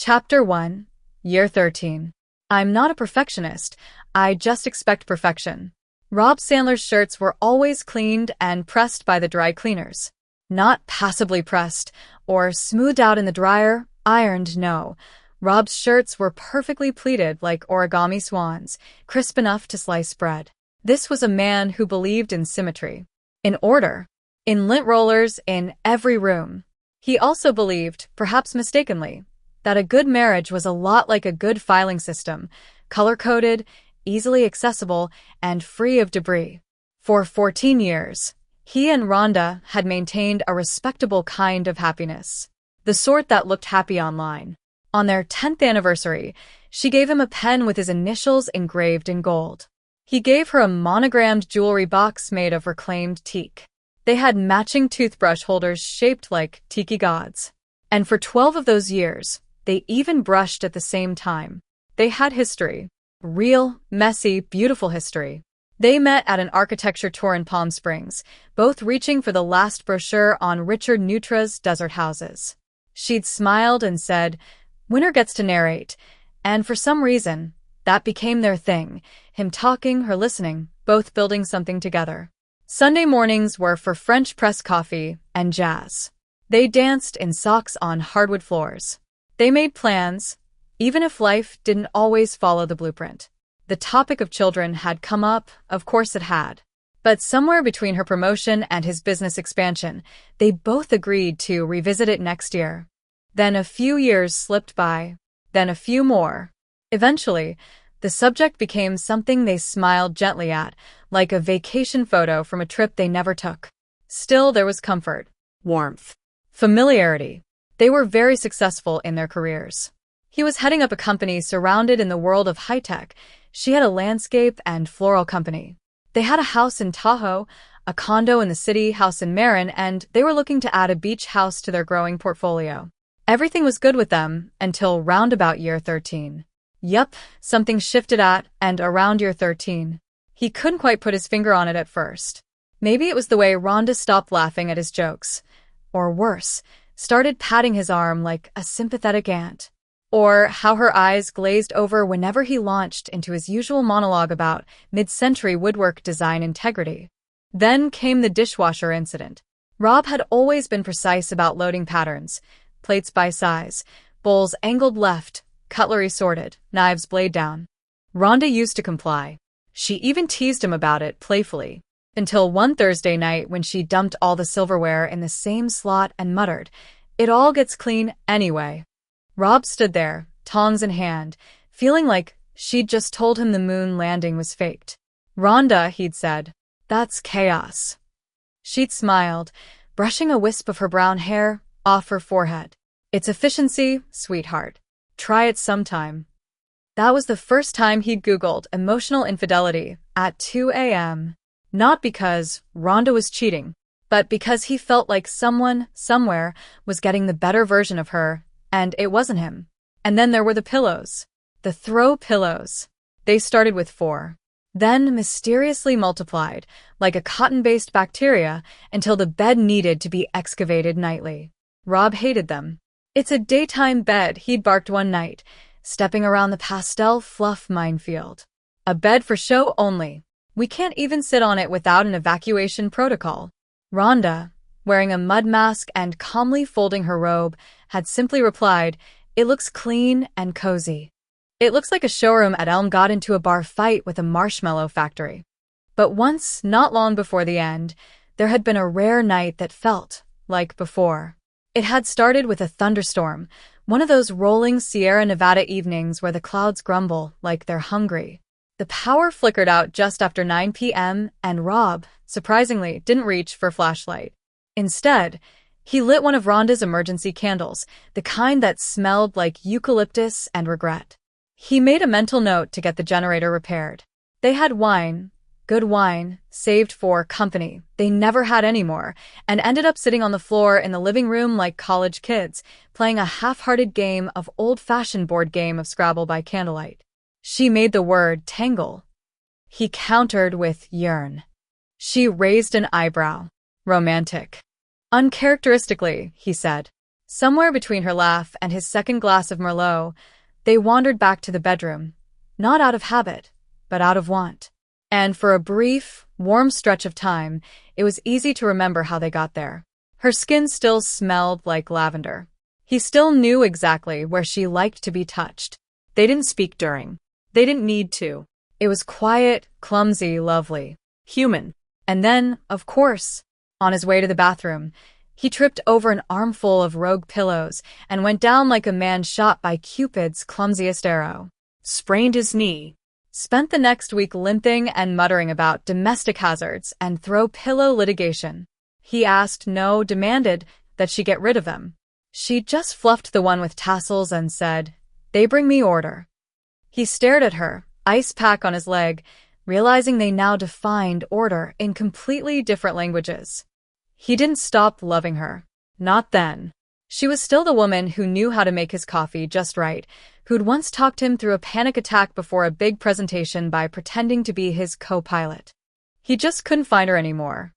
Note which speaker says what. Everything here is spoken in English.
Speaker 1: Chapter 1, Year 13. I'm not a perfectionist, I just expect perfection. Rob Sandler's shirts were always cleaned and pressed by the dry cleaners. Not passably pressed, or smoothed out in the dryer, ironed, no. Rob's shirts were perfectly pleated like origami swans, crisp enough to slice bread. This was a man who believed in symmetry, in order, in lint rollers in every room. He also believed, perhaps mistakenly, that a good marriage was a lot like a good filing system, color-coded, easily accessible, and free of debris. For 14 years, he and Rhonda had maintained a respectable kind of happiness, the sort that looked happy online. On their 10th anniversary, she gave him a pen with his initials engraved in gold. He gave her a monogrammed jewelry box made of reclaimed teak. They had matching toothbrush holders shaped like tiki gods. And for 12 of those years, they even brushed at the same time. They had history. Real, messy, beautiful history. They met at an architecture tour in Palm Springs, both reaching for the last brochure on Richard Neutra's desert houses. She'd smiled and said, "Winner gets to narrate," and for some reason, that became their thing, him talking, her listening, both building something together. Sunday mornings were for French press coffee and jazz. They danced in socks on hardwood floors. They made plans, even if life didn't always follow the blueprint. The topic of children had come up, of course it had. But somewhere between her promotion and his business expansion, they both agreed to revisit it next year. Then a few years slipped by, then a few more. Eventually, the subject became something they smiled gently at, like a vacation photo from a trip they never took. Still, there was comfort, warmth, familiarity. They were very successful in their careers. He was heading up a company surrounded in the world of high-tech. She had a landscape and floral company. They had a house in Tahoe, a condo in the city, house in Marin, and they were looking to add a beach house to their growing portfolio. Everything was good with them until roundabout year 13. Yup, something shifted at and around year 13. He couldn't quite put his finger on it at first. Maybe it was the way Rhonda stopped laughing at his jokes. Or worse, started patting his arm like a sympathetic aunt. Or how her eyes glazed over whenever he launched into his usual monologue about mid-century woodwork design integrity. Then came the dishwasher incident. Rob had always been precise about loading patterns. Plates by size, bowls angled left, cutlery sorted, knives blade down. Rhonda used to comply. She even teased him about it playfully, until one Thursday night when she dumped all the silverware in the same slot and muttered, "It all gets clean anyway." Rob stood there, tongs in hand, feeling like she'd just told him the moon landing was faked. "Rhonda," he'd said, "that's chaos." She'd smiled, brushing a wisp of her brown hair off her forehead. "It's efficiency, sweetheart. Try it sometime." That was the first time he'd Googled emotional infidelity at 2 a.m. Not because Rhonda was cheating, but because he felt like someone, somewhere, was getting the better version of her, and it wasn't him. And then there were the pillows. The throw pillows. They started with 4. Then mysteriously multiplied, like a cotton-based bacteria, until the bed needed to be excavated nightly. Rob hated them. "It's a daytime bed," he'd barked one night, stepping around the pastel fluff minefield. "A bed for show only. We can't even sit on it without an evacuation protocol." Rhonda, wearing a mud mask and calmly folding her robe, had simply replied, "It looks clean and cozy. It looks like a showroom at Elm got into a bar fight with a marshmallow factory." But once, not long before the end, there had been a rare night that felt like before. It had started with a thunderstorm, one of those rolling Sierra Nevada evenings where the clouds grumble like they're hungry. The power flickered out just after 9 p.m., and Rob, surprisingly, didn't reach for a flashlight. Instead, he lit one of Rhonda's emergency candles, the kind that smelled like eucalyptus and regret. He made a mental note to get the generator repaired. They had wine, good wine, saved for company they never had any more, and ended up sitting on the floor in the living room like college kids, playing a half-hearted game of old-fashioned board game of Scrabble by candlelight. She made the word tangle. He countered with yearn. She raised an eyebrow. "Romantic." "Uncharacteristically," he said. Somewhere between her laugh and his second glass of Merlot, they wandered back to the bedroom, not out of habit, but out of want. And for a brief, warm stretch of time, it was easy to remember how they got there. Her skin still smelled like lavender. He still knew exactly where she liked to be touched. They didn't speak during. They didn't need to. It was quiet, clumsy, lovely, human. And then, of course, on his way to the bathroom, he tripped over an armful of rogue pillows and went down like a man shot by Cupid's clumsiest arrow. Sprained his knee. Spent the next week limping and muttering about domestic hazards and throw pillow litigation. He asked, no, demanded, that she get rid of them. She just fluffed the one with tassels and said, "They bring me order." He stared at her, ice pack on his leg, realizing they now defined order in completely different languages. He didn't stop loving her. Not then. She was still the woman who knew how to make his coffee just right, who'd once talked him through a panic attack before a big presentation by pretending to be his co-pilot. He just couldn't find her anymore.